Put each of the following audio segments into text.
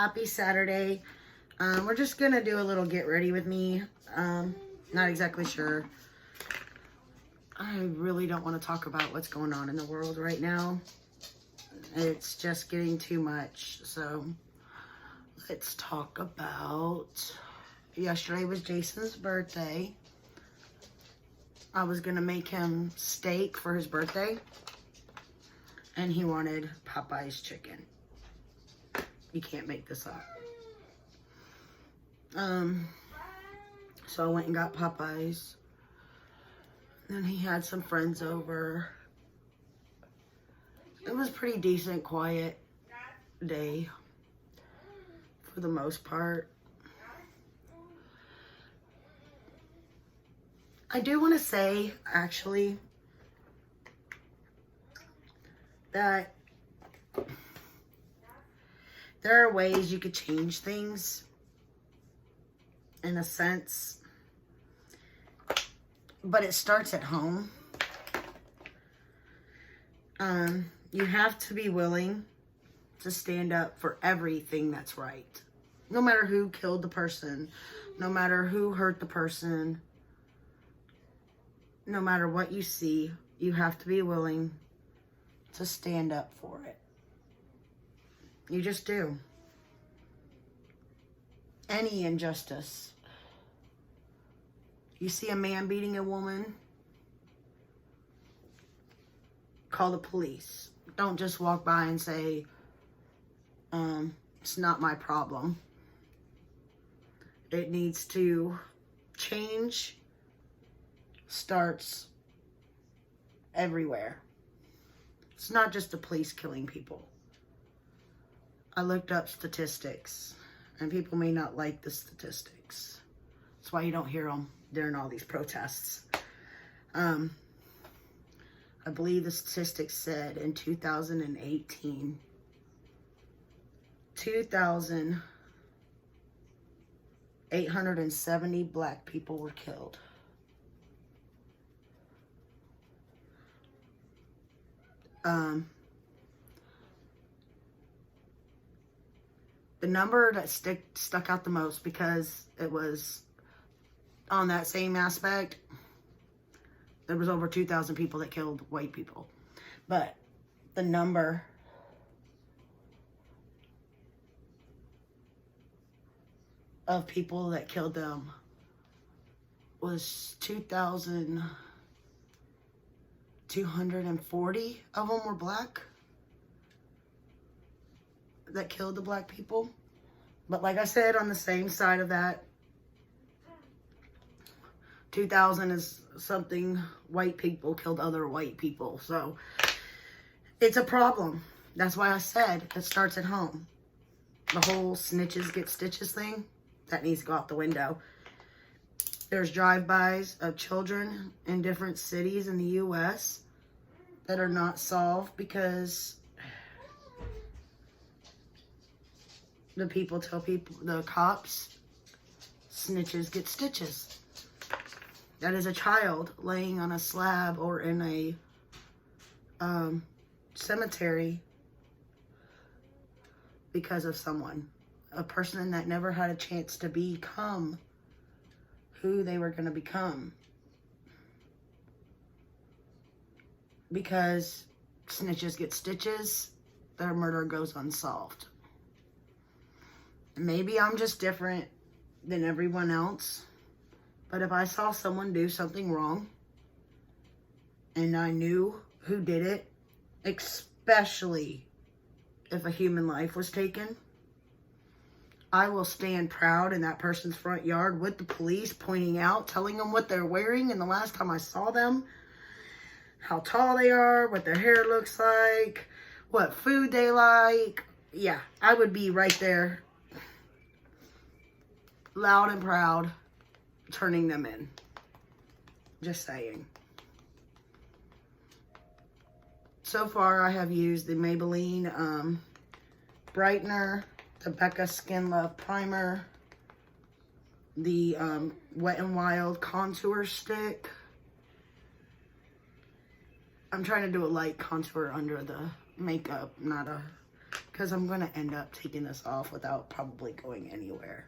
Happy Saturday. We're just going to do a little get ready with me. Not exactly sure. I really don't want to talk about what's going on in the world right now. It's just getting too much. So let's talk about... Yesterday was Jason's birthday. I was going to make him steak for his birthday. And he wanted Popeye's chicken. You can't make this up. So I went and got Popeye's. Then he had some friends over. It was a pretty decent, quiet day for the most part. I do want to say, actually, that there are ways you could change things, in a sense, but it starts at home. You have to be willing to stand up for everything that's right. No matter who killed the person, no matter who hurt the person, no matter what you see, you have to be willing to stand up for it. You just do. Any injustice. You see a man beating a woman, call the police. Don't just walk by and say, it's not my problem. It needs to change. Starts everywhere. It's not just the police killing people. I looked up statistics, and people may not like the statistics. That's why you don't hear them during all these protests. I believe the statistics said in 2018, 2,870 black people were killed. The number that stuck out the most, because it was on that same aspect, there was over 2,000 people that killed white people. But the number of people that killed them was 2,240 of them were black that killed the black people. But like I said, on the same side of that, 2,000 is something white people killed other white people. So it's a problem. That's why I said it starts at home. The whole snitches get stitches thing, that needs to go out the window. There's drive-bys of children in different cities in the U.S. that are not solved because the people tell people, the cops, snitches get stitches. That is a child laying on a slab or in a cemetery because of someone. A person that never had a chance to become who they were going to become. Because snitches get stitches, their murder goes unsolved. Maybe I'm just different than everyone else. But if I saw someone do something wrong, and I knew who did it, especially if a human life was taken, I will stand proud in that person's front yard with the police, pointing out, telling them what they're wearing, and the last time I saw them, how tall they are, what their hair looks like, what food they like. Yeah, I would be right there, loud and proud, turning them in. Just saying. So far, I have used the Maybelline brightener, the Becca Skin Love primer, the Wet n Wild contour stick. I'm trying to do a light contour under the makeup, not a because I'm going to end up taking this off without probably going anywhere.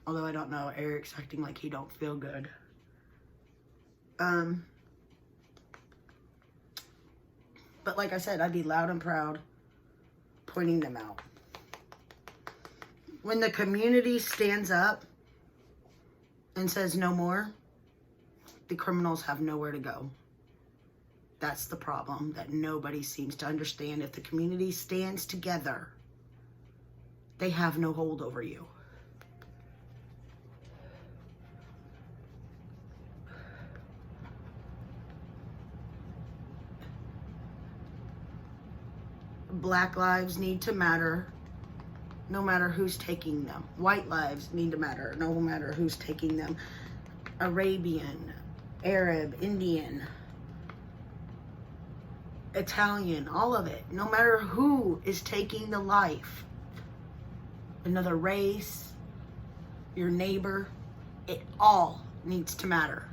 Although I don't know, Eric's acting like he don't feel good. But like I said, I'd be loud and proud pointing them out. When the community stands up and says no more, the criminals have nowhere to go. That's the problem that nobody seems to understand. If the community stands together, they have no hold over you. Black lives need to matter, no matter who's taking them. White lives need to matter, no matter who's taking them. Arabian, Arab, Indian, Italian, all of it. No matter who is taking the life. Another race, your neighbor, it all needs to matter.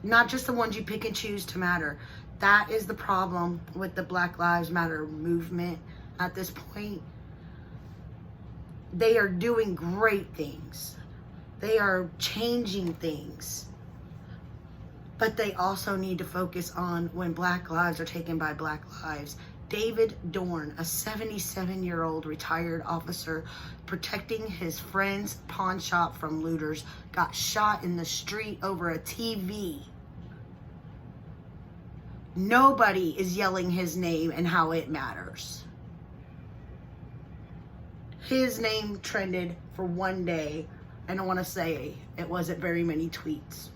Not just the ones you pick and choose to matter. That is the problem with the Black Lives Matter movement at this point. They are doing great things. They are changing things. But they also need to focus on when Black lives are taken by Black lives. David Dorn, a 77-year-old retired officer protecting his friend's pawn shop from looters, got shot in the street over a TV. Nobody is yelling his name and how it matters. His name trended for one day. I don't want to say it wasn't very many tweets.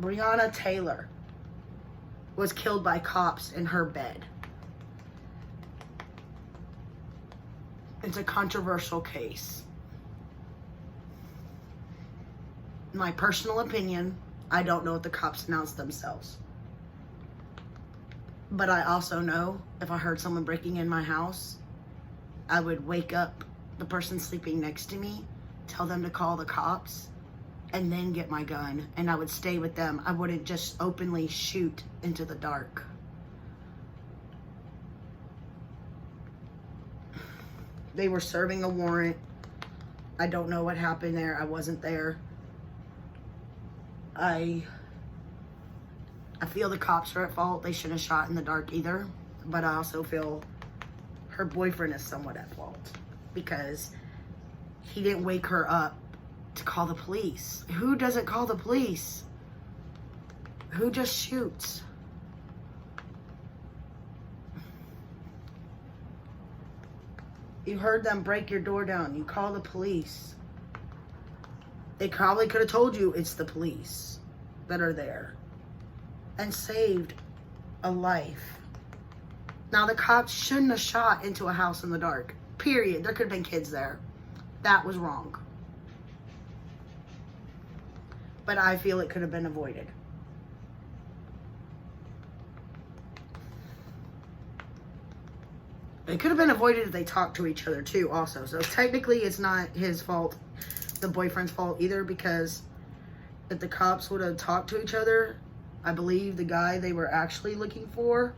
Breonna Taylor was killed by cops in her bed. It's a controversial case. In my personal opinion, I don't know if the cops announced themselves. But I also know if I heard someone breaking in my house, I would wake up the person sleeping next to me, tell them to call the cops, and then get my gun, and I would stay with them. I wouldn't just openly shoot into the dark. They were serving a warrant. I don't know what happened there. I wasn't there. I feel the cops are at fault. They shouldn't have shot in the dark either. But I also feel her boyfriend is somewhat at fault because he didn't wake her up to call the police. Who doesn't call the police? Who just shoots? You heard them break your door down. You call the police. They probably could have told you it's the police that are there and saved a life. Now, the cops shouldn't have shot into a house in the dark. Period. There could have been kids there. That was wrong. But I feel it could have been avoided. It could have been avoided if they talked to each other too also. So technically it's not his fault, the boyfriend's fault either, because if the cops would have talked to each other, I believe the guy they were actually looking for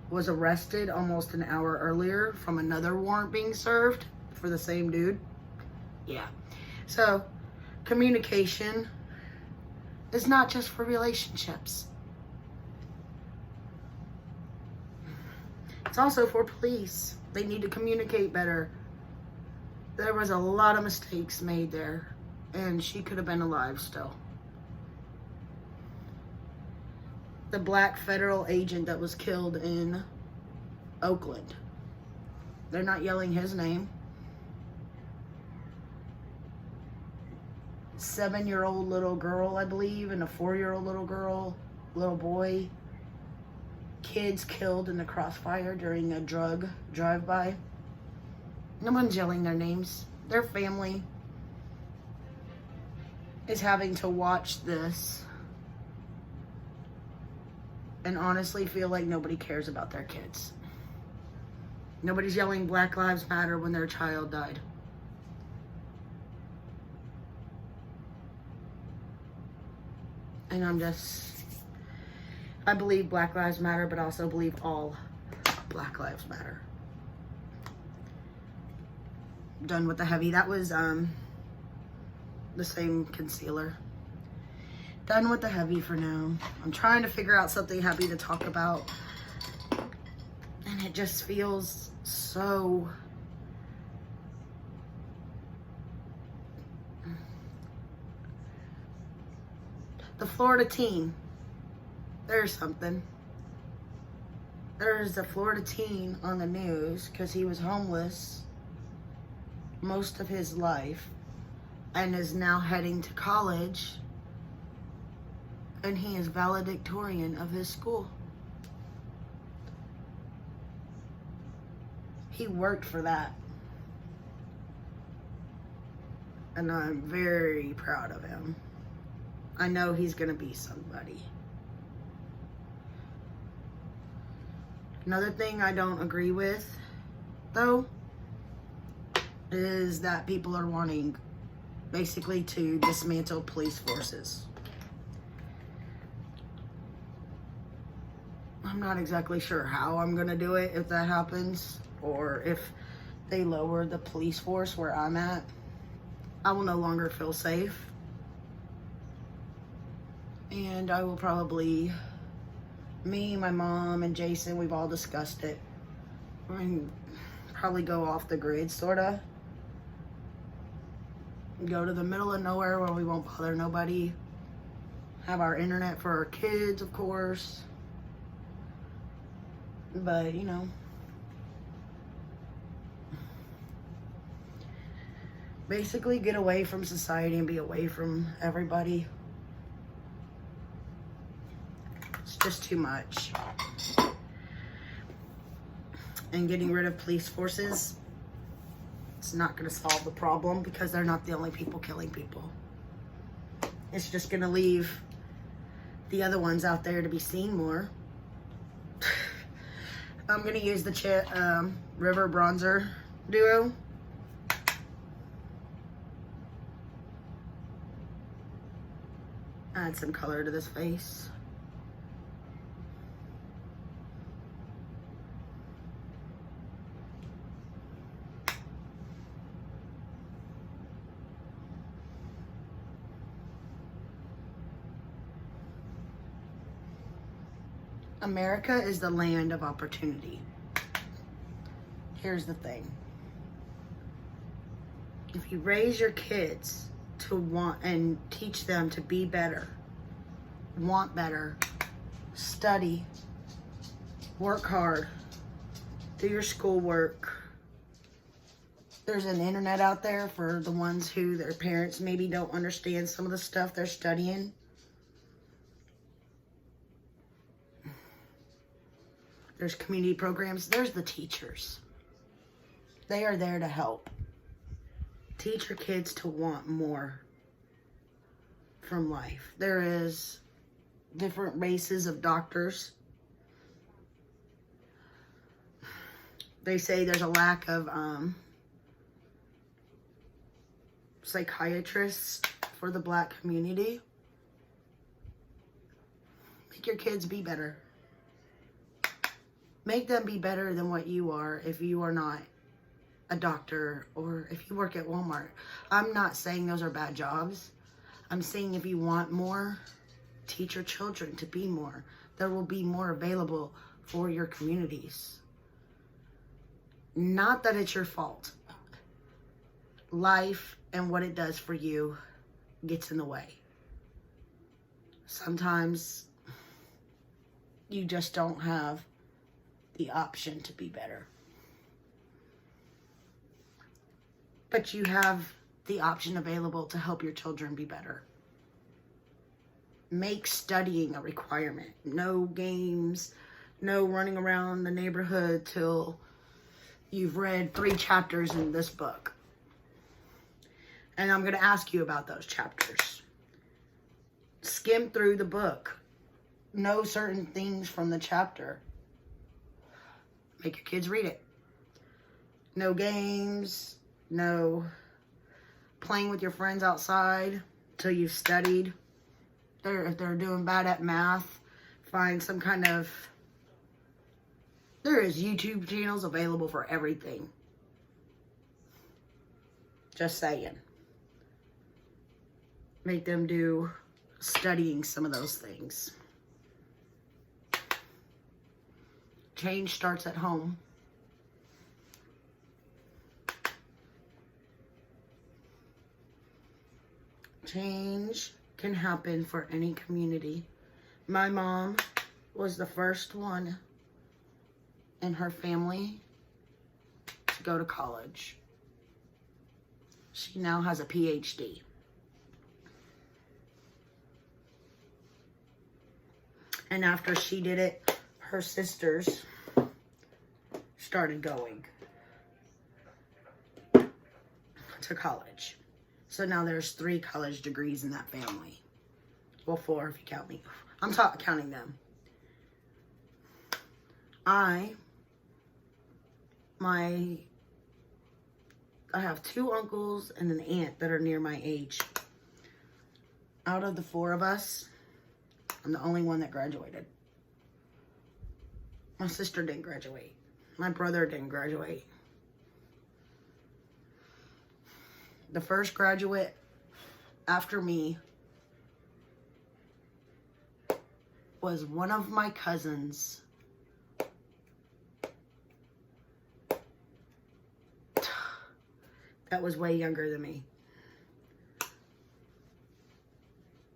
was arrested almost an hour earlier from another warrant being served for the same dude. Yeah. So communication is not just for relationships. It's also for police. They need to communicate better. There was a lot of mistakes made there, and she could have been alive still. The black federal agent that was killed in Oakland, they're not yelling his name. 7-year-old little girl, I believe, and a 4-year-old little boy. Kids killed in the crossfire during a drug drive-by. No one's yelling their names. Their family is having to watch this and honestly feel like nobody cares about their kids. Nobody's yelling Black Lives Matter when their child died. And I'm just I believe Black Lives Matter, but also believe all Black Lives Matter. Done with the heavy. That was the same concealer. Done with the heavy for now. I'm trying to figure out something heavy to talk about. And it just feels so... The Florida teen. There's something. There's a Florida teen on the news because he was homeless most of his life and is now heading to college, and he is valedictorian of his school. He worked for that, and I'm very proud of him. I know he's gonna be somebody. Another thing I don't agree with, though, is that people are wanting basically to dismantle police forces. I'm not exactly sure how I'm gonna do it if that happens, or if they lower the police force where I'm at. I will no longer feel safe. And I will probably, me, my mom, and Jason, we've all discussed it. We're gonna probably go off the grid, sorta. Go to the middle of nowhere where we won't bother nobody. Have our internet for our kids, of course. But, you know, basically get away from society and be away from everybody. It's just too much. And getting rid of police forces, it's not going to solve the problem because they're not the only people killing people. It's just going to leave the other ones out there to be seen more. I'm going to use the River Bronzer Duo. Add some color to this face. America is the land of opportunity. Here's the thing. If you raise your kids to want and teach them to be better, want better, study, work hard, do your schoolwork. There's an internet out there for the ones who their parents maybe don't understand some of the stuff they're studying. There's community programs. There's the teachers. They are there to help. Teach your kids to want more from life. There is different races of doctors. They say there's a lack of psychiatrists for the Black community. Make your kids be better. Make them be better than what you are if you are not a doctor or if you work at Walmart. I'm not saying those are bad jobs. I'm saying if you want more, teach your children to be more. There will be more available for your communities. Not that it's your fault. Life and what it does for you gets in the way. Sometimes you just don't have the option to be better. But you have the option available to help your children be better. Make studying a requirement. No games, no running around the neighborhood till you've read 3 chapters in this book. And I'm going to ask you about those chapters. Skim through the book. Know certain things from the chapter. Make your kids read it. No games, no playing with your friends outside till you've studied. If they're doing bad at math, find some kind of... There is YouTube channels available for everything. Just saying. Make them do studying some of those things. Change starts at home. Change can happen for any community. My mom was the first one in her family to go to college. She now has a PhD. And after she did it, her sisters started going to college. So now there's 3 college degrees in that family. Well, 4 if you count me. I'm counting them. I have 2 uncles and an aunt that are near my age. Out of the 4 of us, I'm the only one that graduated. My sister didn't graduate. My brother didn't graduate. The first graduate after me was one of my cousins. That was way younger than me.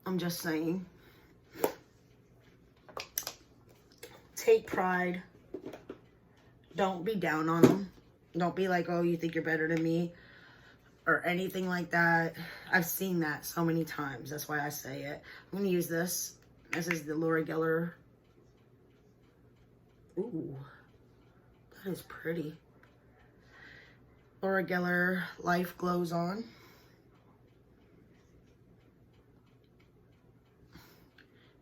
I'm just saying. Take pride. Don't be down on them. Don't be like, oh, you think you're better than me. Or anything like that. I've seen that so many times. That's why I say it. I'm going to use this. This is the Laura Geller. Ooh. That is pretty. Laura Geller, Life Glows On.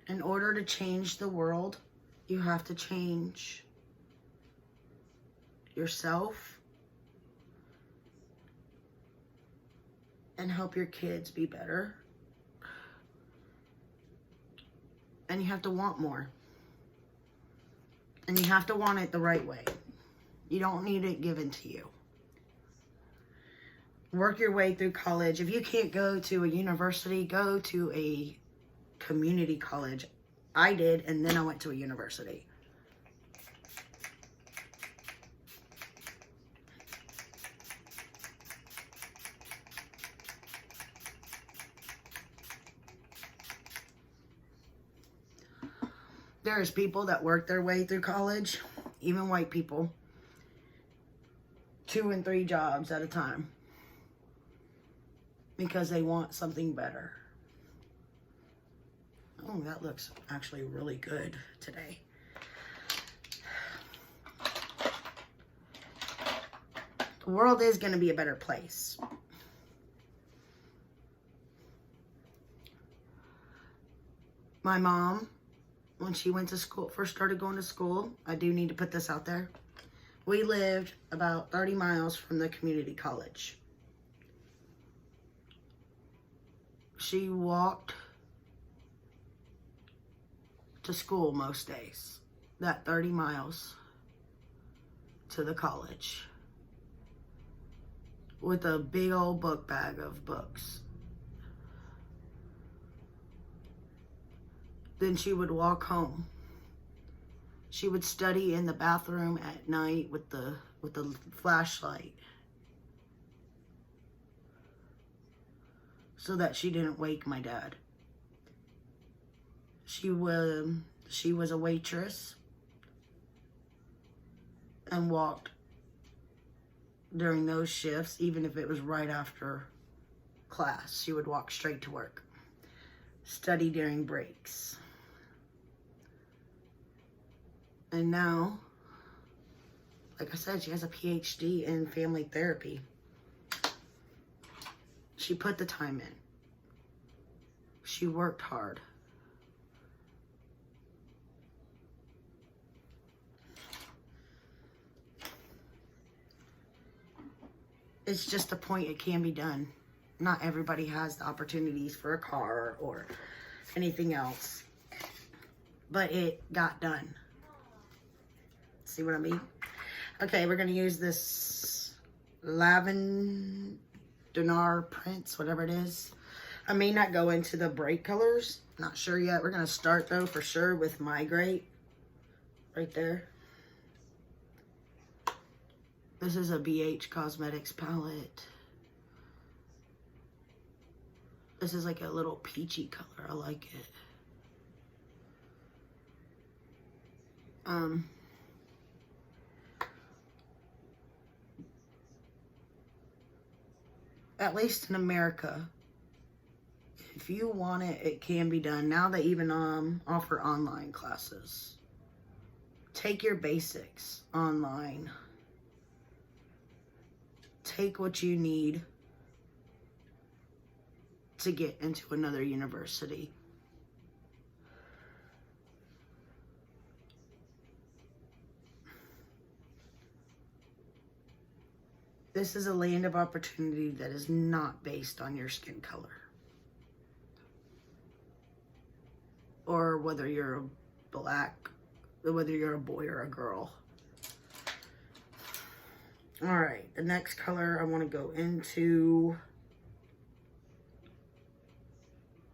In order to change the world, you have to change yourself and help your kids be better. And you have to want more. And you have to want it the right way. You don't need it given to you. Work your way through college. If you can't go to a university, go to a community college. I did, and then I went to a university. There's people that work their way through college, even white people, 2 and 3 jobs at a time because they want something better. Oh, that looks actually really good today. The world is going to be a better place. My mom, when she went to school, first started going to school, I do need to put this out there. We lived about 30 miles from the community college. She walked to school most days, that 30 miles to the college, with a big old book bag of books. Then she would walk home. She would study in the bathroom at night with the flashlight so that she didn't wake my dad. She was a waitress and walked during those shifts, even if it was right after class. She would walk straight to work. Study during breaks. And now, like I said, she has a PhD in family therapy. She put the time in. She worked hard. It's just a point it can be done. Not everybody has the opportunities for a car or anything else. but it got done. See what I mean? Okay, we're gonna use this Lavender Prince, whatever it is. I may not go into the bright colors. Not sure yet. We're gonna start though for sure with Migrate. Right there. This is a BH Cosmetics palette. This is like a little peachy color. I like it. At least in America, if you want it, it can be done. Now they even offer online classes. Take your basics online. Take what you need to get into another university. This is a land of opportunity that is not based on your skin color. Or whether you're a whether you're a boy or a girl. All right, the next color I want to go into,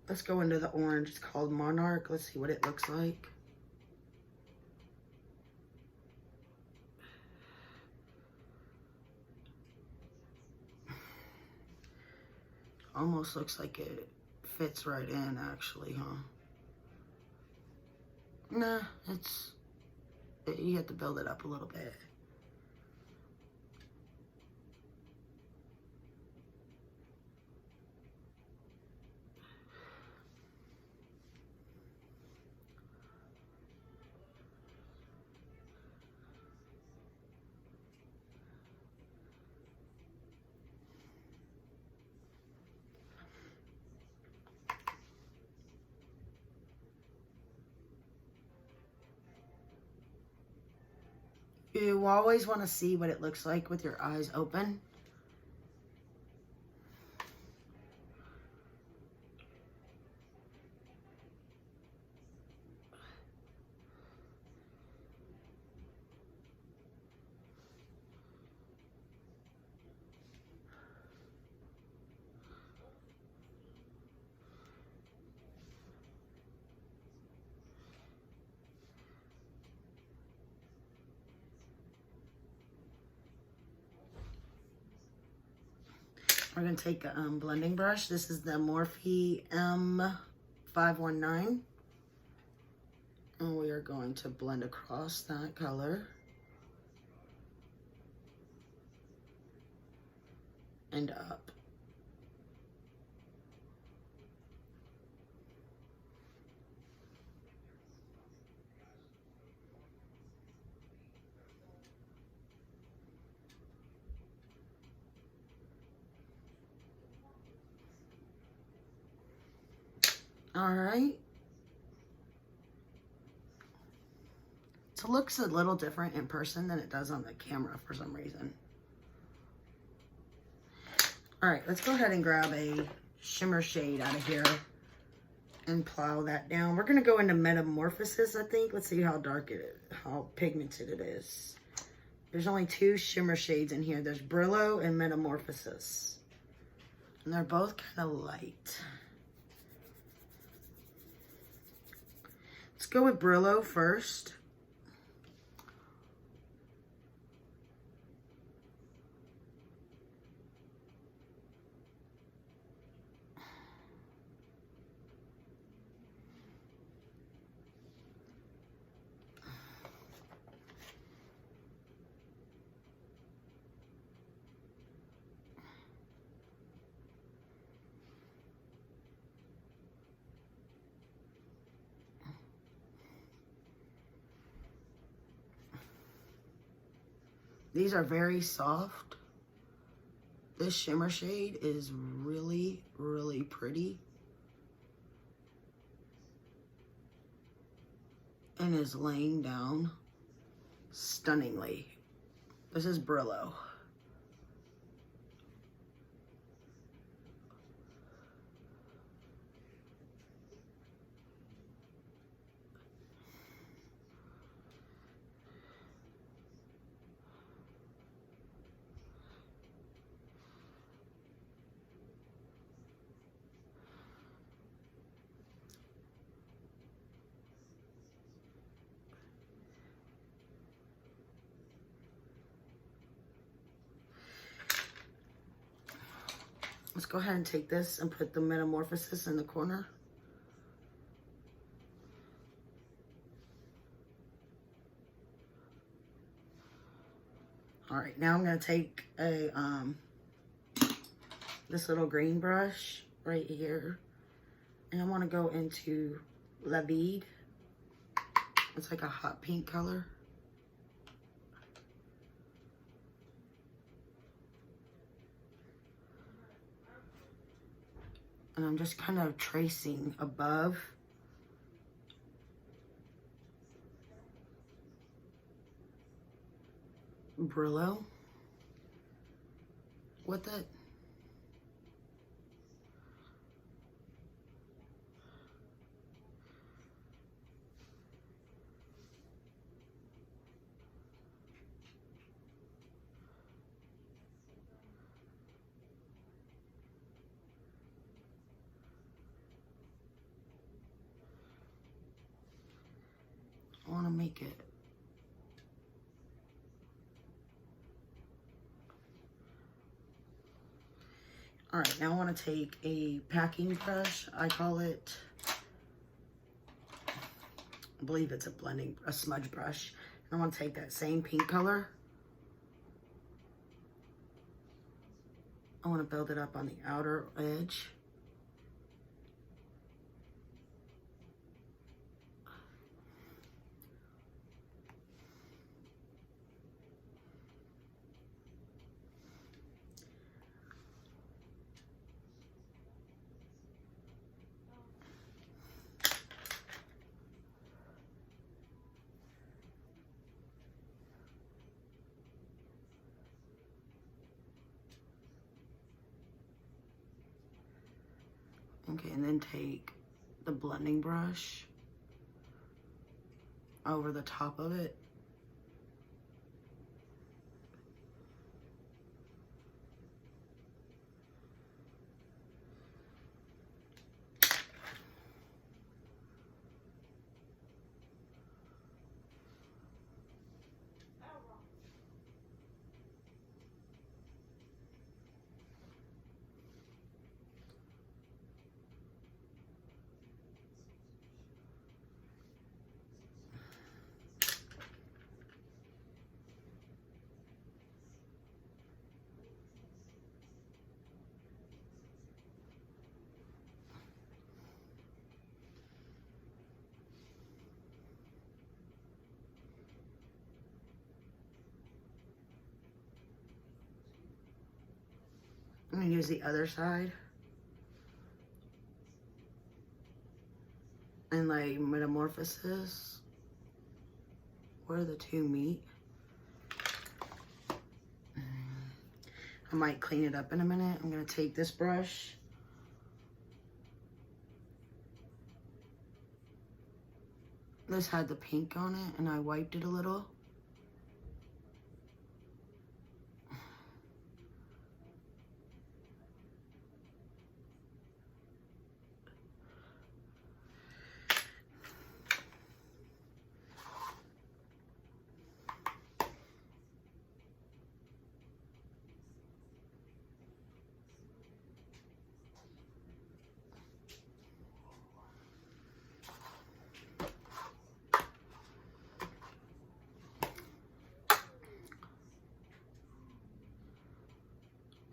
let's go into the orange. It's called Monarch. Let's see what it looks like. Almost looks like it fits right in, actually, huh? Nah, you have to build it up a little bit. You always want to see what it looks like with your eyes open. We're going to take a blending brush. This is the Morphe M519. And we are going to blend across that color. And up. All right. So it looks a little different in person than it does on the camera for some reason. All right, let's go ahead and grab a shimmer shade out of here and plow that down. We're gonna go into Metamorphosis, I think. Let's see how dark it is, how pigmented it is. There's only two shimmer shades in here. There's Brillo and Metamorphosis. And they're both kind of light. Let's go with Brillo first. These are very soft. This shimmer shade is really, really pretty. And is laying down stunningly. This is Brillo. Let's go ahead and take this and put the Metamorphosis in the corner. All right, now I'm gonna take a this little green brush right here, and I want to go into La Vide. It's like a hot pink color. And I'm just kind of tracing above. Brillo with it. I want to make it all right. Now I want to take a packing brush. I call it, I believe it's a smudge brush. I want to take that same pink color. I want to build it up on the outer edge. Okay, and then take the blending brush over the top of it. I'm gonna use the other side and like Metamorphosis where the two meet. I might clean it up in a minute. I'm gonna take this brush. This had the pink on it and I wiped it a little.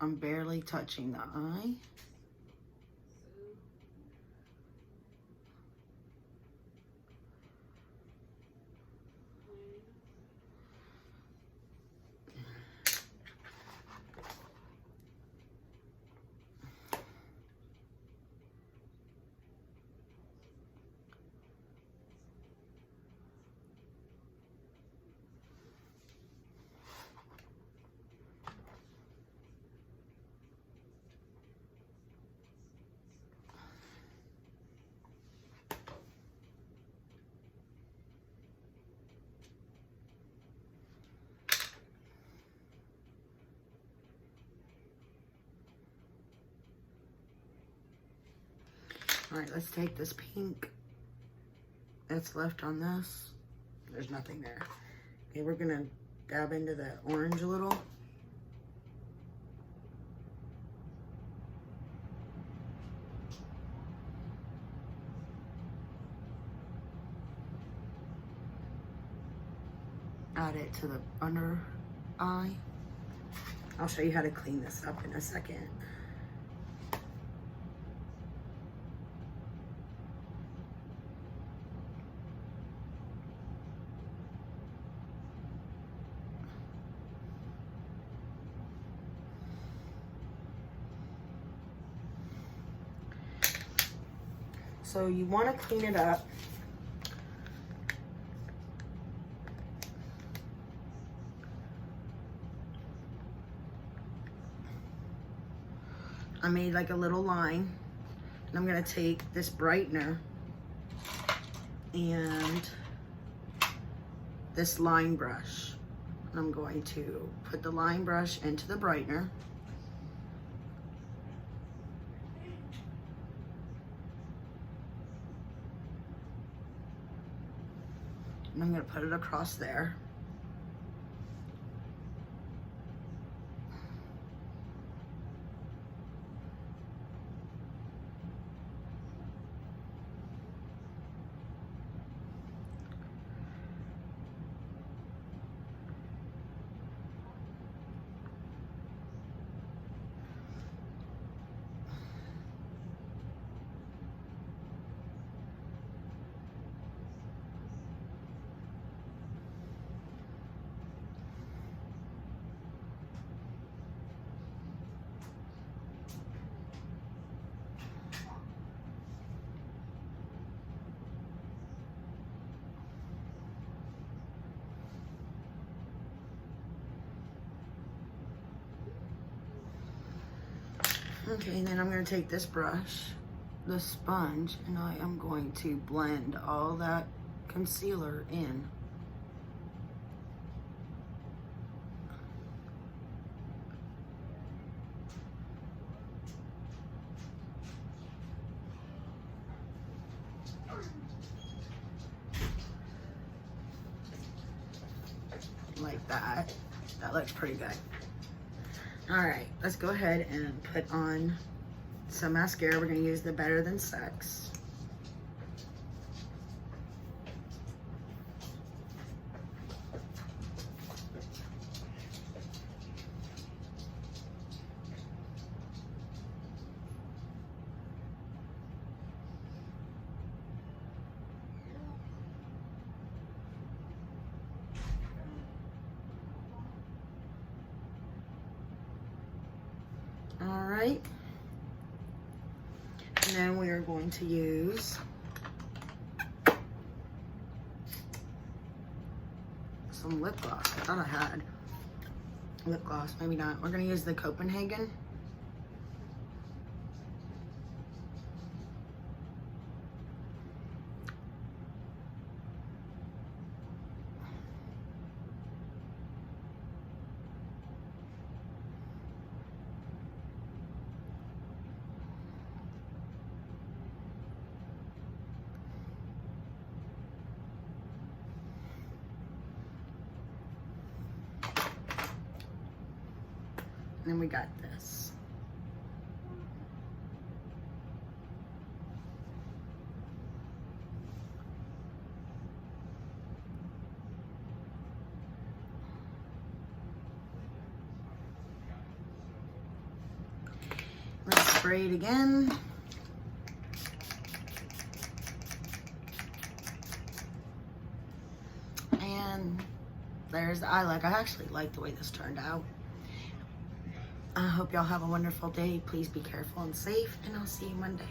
I'm barely touching the eye. All right, let's take this pink that's left on this. There's nothing there. Okay, we're gonna dab into the orange a little. add it to the under eye. I'll show you how to clean this up in a second. So you want to clean it up. I made like a little line, and I'm gonna take this brightener and this line brush, and I'm going to put the line brush into the brightener. And I'm gonna put it across there. Okay, and then I'm going to take this brush, the sponge, and I am going to blend all that concealer in. Like that. That looks pretty good. All right, let's go ahead and put on some mascara. We're gonna use the Better Than Sex. All right, and then we are going to use some lip gloss. I thought I had lip gloss, maybe not. We're gonna use the Copenhagen. And then we got this. Let's spray it again. And there's the eye look. I actually like the way this turned out. I hope y'all have a wonderful day. Please be careful and safe, and I'll see you Monday.